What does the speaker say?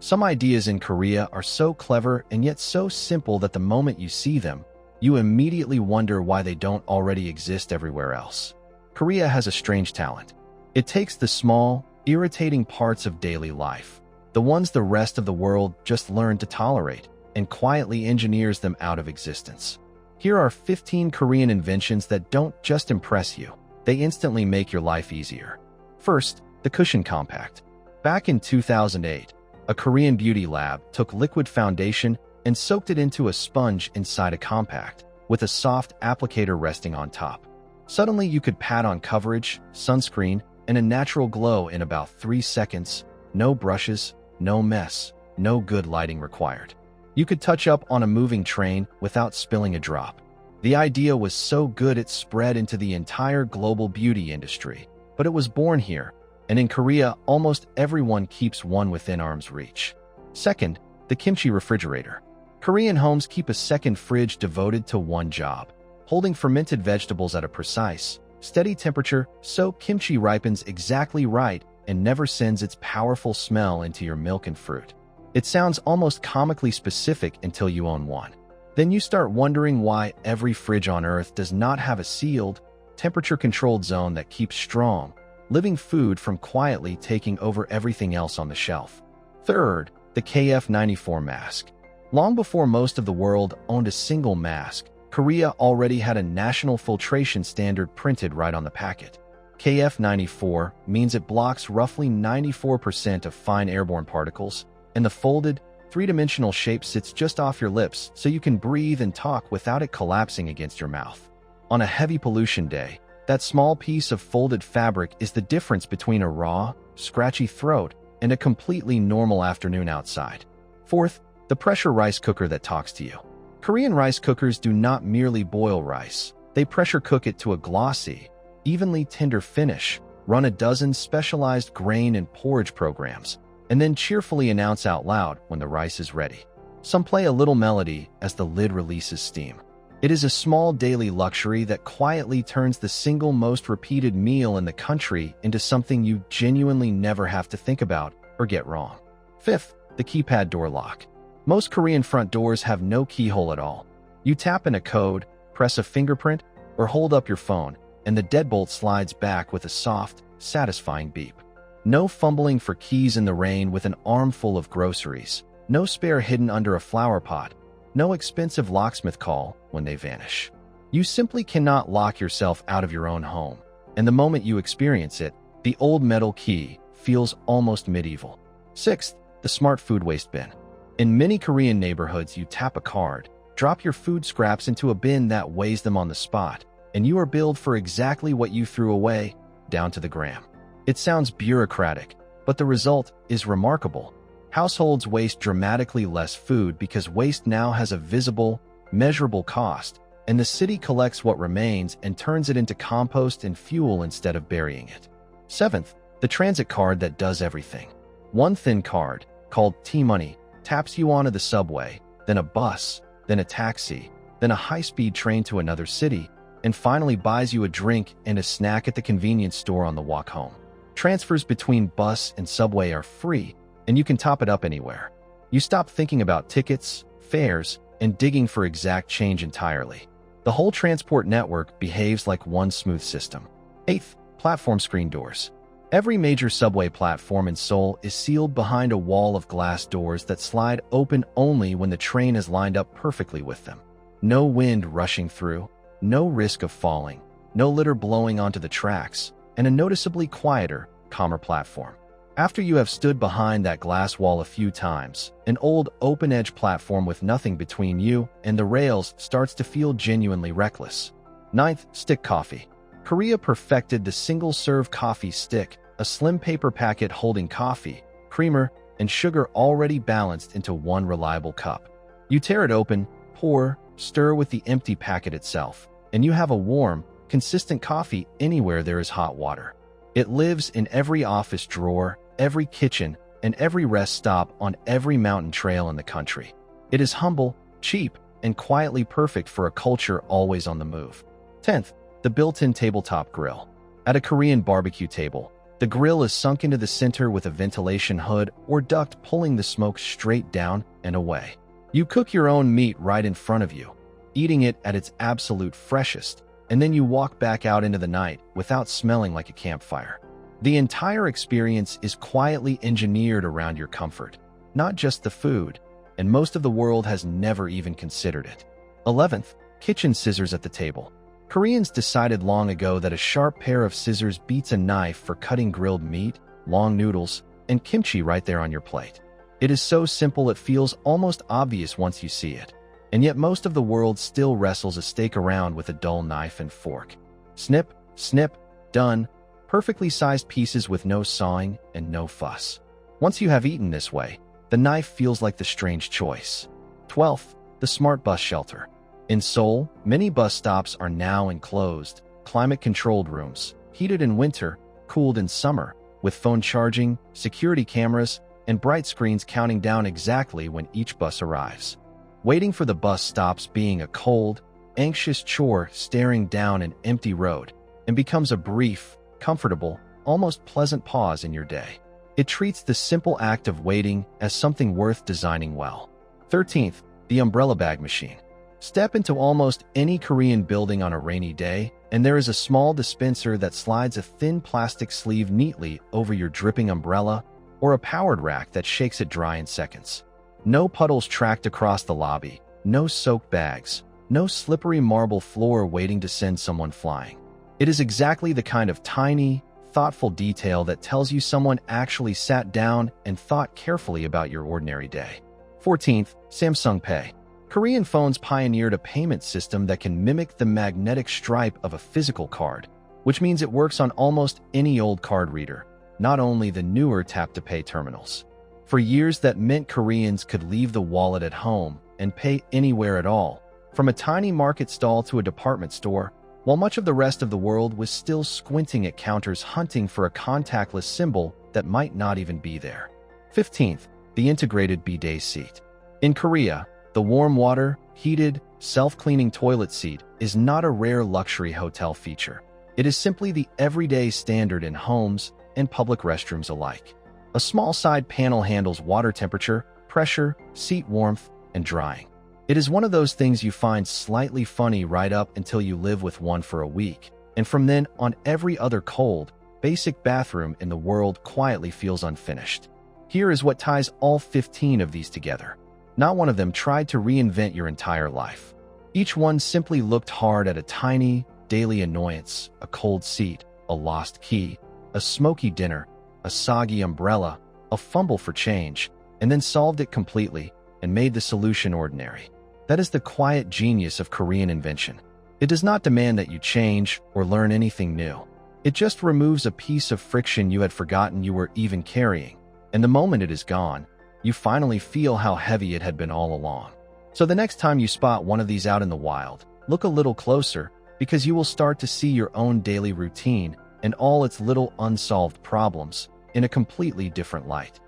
Some ideas in Korea are so clever and yet so simple that the moment you see them, you immediately wonder why they don't already exist everywhere else. Korea has a strange talent. It takes the small, irritating parts of daily life, the ones the rest of the world just learned to tolerate, and quietly engineers them out of existence. Here are 15 Korean inventions that don't just impress you, they instantly make your life easier. First, the cushion compact. Back in 2008, a Korean beauty lab took liquid foundation and soaked it into a sponge inside a compact, with a soft applicator resting on top. Suddenly you could pat on coverage, sunscreen, and a natural glow in about 3 seconds. No brushes, no mess, no good lighting required. You could touch up on a moving train without spilling a drop. The idea was so good it spread into the entire global beauty industry, but it was born here, and in Korea, almost everyone keeps one within arm's reach. Second, the kimchi refrigerator. Korean homes keep a second fridge devoted to one job, holding fermented vegetables at a precise, steady temperature so kimchi ripens exactly right and never sends its powerful smell into your milk and fruit. It sounds almost comically specific until you own one. Then you start wondering why every fridge on Earth does not have a sealed, temperature-controlled zone that keeps strong, living food from quietly taking over everything else on the shelf. Third, the KF94 mask. Long before most of the world owned a single mask, Korea already had a national filtration standard printed right on the packet. KF94 means it blocks roughly 94% of fine airborne particles, and the folded, three-dimensional shape sits just off your lips so you can breathe and talk without it collapsing against your mouth. On a heavy pollution day, that small piece of folded fabric is the difference between a raw, scratchy throat and a completely normal afternoon outside. Fourth, the pressure rice cooker that talks to you. Korean rice cookers do not merely boil rice. They pressure cook it to a glossy, evenly tender finish, run a dozen specialized grain and porridge programs, and then cheerfully announce out loud when the rice is ready. Some play a little melody as the lid releases steam. It is a small daily luxury that quietly turns the single most repeated meal in the country into something you genuinely never have to think about or get wrong. Fifth, the keypad door lock. Most Korean front doors have no keyhole at all. You tap in a code, press a fingerprint, or hold up your phone, and the deadbolt slides back with a soft, satisfying beep. No fumbling for keys in the rain with an armful of groceries. No spare hidden under a flower pot. No expensive locksmith call when they vanish. You simply cannot lock yourself out of your own home, and the moment you experience it, the old metal key feels almost medieval. Sixth, the smart food waste bin. In many Korean neighborhoods, you tap a card, drop your food scraps into a bin that weighs them on the spot, and you are billed for exactly what you threw away, down to the gram. It sounds bureaucratic, but the result is remarkable. Households waste dramatically less food because waste now has a visible, measurable cost, and the city collects what remains and turns it into compost and fuel instead of burying it. Seventh, the transit card that does everything. One thin card, called T-Money, taps you onto the subway, then a bus, then a taxi, then a high-speed train to another city, and finally buys you a drink and a snack at the convenience store on the walk home. Transfers between bus and subway are free, and you can top it up anywhere. You stop thinking about tickets, fares, and digging for exact change entirely. The whole transport network behaves like one smooth system. Eighth, platform screen doors. Every major subway platform in Seoul is sealed behind a wall of glass doors that slide open only when the train is lined up perfectly with them. No wind rushing through, no risk of falling, no litter blowing onto the tracks, and a noticeably quieter, calmer platform. After you have stood behind that glass wall a few times, an old open-edge platform with nothing between you and the rails starts to feel genuinely reckless. Ninth, stick coffee. Korea perfected the single-serve coffee stick, a slim paper packet holding coffee, creamer, and sugar already balanced into one reliable cup. You tear it open, pour, stir with the empty packet itself, and you have a warm, consistent coffee anywhere there is hot water. It lives in every office drawer, every kitchen, and every rest stop on every mountain trail in the country. It is humble, cheap, and quietly perfect for a culture always on the move. 10th, the built-in tabletop grill. At a Korean barbecue table, The grill is sunk into the center with a ventilation hood or duct pulling the smoke straight down and away. You cook your own meat right in front of you, eating it at its absolute freshest, and then you walk back out into the night without smelling like a campfire. The entire experience is quietly engineered around your comfort, not just the food, and most of the world has never even considered it. 11th, kitchen scissors at the table. Koreans decided long ago that a sharp pair of scissors beats a knife for cutting grilled meat, long noodles, and kimchi right there on your plate. It is so simple it feels almost obvious once you see it, and yet most of the world still wrestles a steak around with a dull knife and fork. Snip, snip, done. Perfectly sized pieces with no sawing and no fuss. Once you have eaten this way, the knife feels like the strange choice. 12th, the smart bus shelter. In Seoul, many bus stops are now enclosed, climate-controlled rooms, heated in winter, cooled in summer, with phone charging, security cameras, and bright screens counting down exactly when each bus arrives. Waiting for the bus stops being a cold, anxious chore staring down an empty road, and becomes a brief, comfortable, almost pleasant pause in your day. It treats the simple act of waiting as something worth designing well. 13th, the umbrella bag machine. Step into almost any Korean building on a rainy day, and there is a small dispenser that slides a thin plastic sleeve neatly over your dripping umbrella, or a powered rack that shakes it dry in seconds. No puddles tracked across the lobby, no soaked bags, no slippery marble floor waiting to send someone flying. It is exactly the kind of tiny, thoughtful detail that tells you someone actually sat down and thought carefully about your ordinary day. 14th, Samsung Pay. Korean phones pioneered a payment system that can mimic the magnetic stripe of a physical card, which means it works on almost any old card reader, not only the newer tap-to-pay terminals. For years, that meant Koreans could leave the wallet at home and pay anywhere at all, from a tiny market stall to a department store, while much of the rest of the world was still squinting at counters hunting for a contactless symbol that might not even be there. 15th, the integrated bidet seat. In Korea, the warm water, heated, self-cleaning toilet seat is not a rare luxury hotel feature. It is simply the everyday standard in homes and public restrooms alike. A small side panel handles water temperature, pressure, seat warmth, and drying. It is one of those things you find slightly funny right up until you live with one for a week, and from then on every other cold, basic bathroom in the world quietly feels unfinished. Here is what ties all 15 of these together. Not one of them tried to reinvent your entire life. Each one simply looked hard at a tiny, daily annoyance, a cold seat, a lost key, a smoky dinner, a soggy umbrella, a fumble for change, and then solved it completely and made the solution ordinary. That is the quiet genius of Korean invention. It does not demand that you change or learn anything new. It just removes a piece of friction you had forgotten you were even carrying, and the moment it is gone, you finally feel how heavy it had been all along. So the next time you spot one of these out in the wild, look a little closer, because you will start to see your own daily routine and all its little unsolved problems in a completely different light.